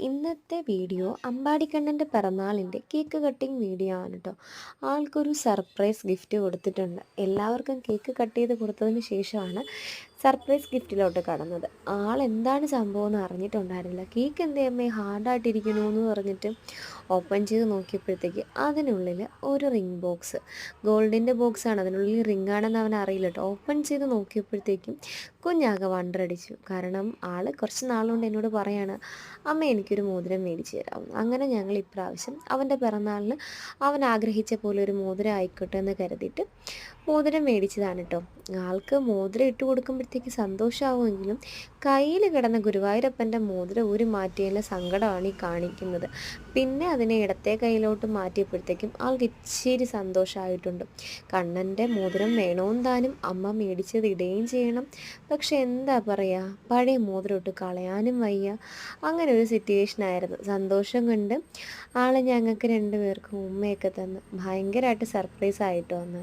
ഇന്നത്തെ video അമ്പാടിക്കണ്ണൻ്റെ പിറന്നാളിൻ്റെ cake cutting video ആണ് കേട്ടോ. ആൾക്കൊരു സർപ്രൈസ് ഗിഫ്റ്റ് കൊടുത്തിട്ടുണ്ട്. എല്ലാവർക്കും കേക്ക് കട്ട് ചെയ്ത് കൊടുത്തതിന് ശേഷമാണ് സർപ്രൈസ് ഗിഫ്റ്റിലോട്ട് കടന്നത്. എന്താണ് സംഭവം എന്ന് അറിഞ്ഞിട്ടുണ്ടായിരുന്നില്ല. കേക്ക് എന്തേ അമ്മേ ഹാർഡായിട്ടിരിക്കണു എന്ന് പറഞ്ഞിട്ട് ഓപ്പൺ ചെയ്ത് നോക്കിയപ്പോഴത്തേക്ക് അതിനുള്ളിൽ ഒരു റിംഗ് ബോക്സ്, ഗോൾഡിൻ്റെ ബോക്സാണ്, അതിനുള്ളിൽ റിംഗ് ആണെന്ന് അവൻ അറിയില്ല കേട്ടോ. ഓപ്പൺ ചെയ്ത് നോക്കിയപ്പോഴത്തേക്കും കുഞ്ഞാകെ വണ്ടറടിച്ചു. കാരണം കുറച്ച് നാളുകൊണ്ട് എന്നോട് പറയാണ്, അമ്മ എനിക്കൊരു മോതിരം മേടിച്ച് തരാമെന്ന്. അങ്ങനെ ഞങ്ങൾ ഇപ്രാവശ്യം അവൻ്റെ പിറന്നാളിന് അവൻ ആഗ്രഹിച്ച പോലെ ഒരു മോതിരം ആയിക്കോട്ടെ എന്ന് കരുതിയിട്ട് മോതിരം മേടിച്ചതാണ് കേട്ടോ. ആൾക്ക് മോതിരം ഇട്ട് കൊടുക്കുമ്പോഴത്തേക്ക് സന്തോഷമാവുമെങ്കിലും കയ്യിൽ കിടന്ന ഗുരുവായൂരപ്പൻ്റെ മോതിരം ഊരി മാറ്റിയതിൽ സങ്കടമാണ് ഈ കാണിക്കുന്നത്. പിന്നെ അതിനെ ഇടത്തെ കയ്യിലോട്ട് മാറ്റിയപ്പോഴത്തേക്കും ആൾക്ക് ഇച്ചിരി സന്തോഷമായിട്ടുണ്ട്. കണ്ണൻ്റെ മോതിരം വേണമെന്ന് താനും അമ്മ മേടിച്ചത് ഇടുകയും ചെയ്യണം. പക്ഷെ എന്താ പറയുക, പഴയ മോതിരം ഇട്ട് കളയാനും വയ്യ. അങ്ങനെ ഒരു സിറ്റുവേഷനായിരുന്നു. സന്തോഷം കൊണ്ട് ഞങ്ങൾക്ക് രണ്ടുപേർക്കും ഉമ്മയൊക്കെ തന്ന് ഭയങ്കരമായിട്ട് സർപ്രൈസ് ആയിട്ട് വന്ന്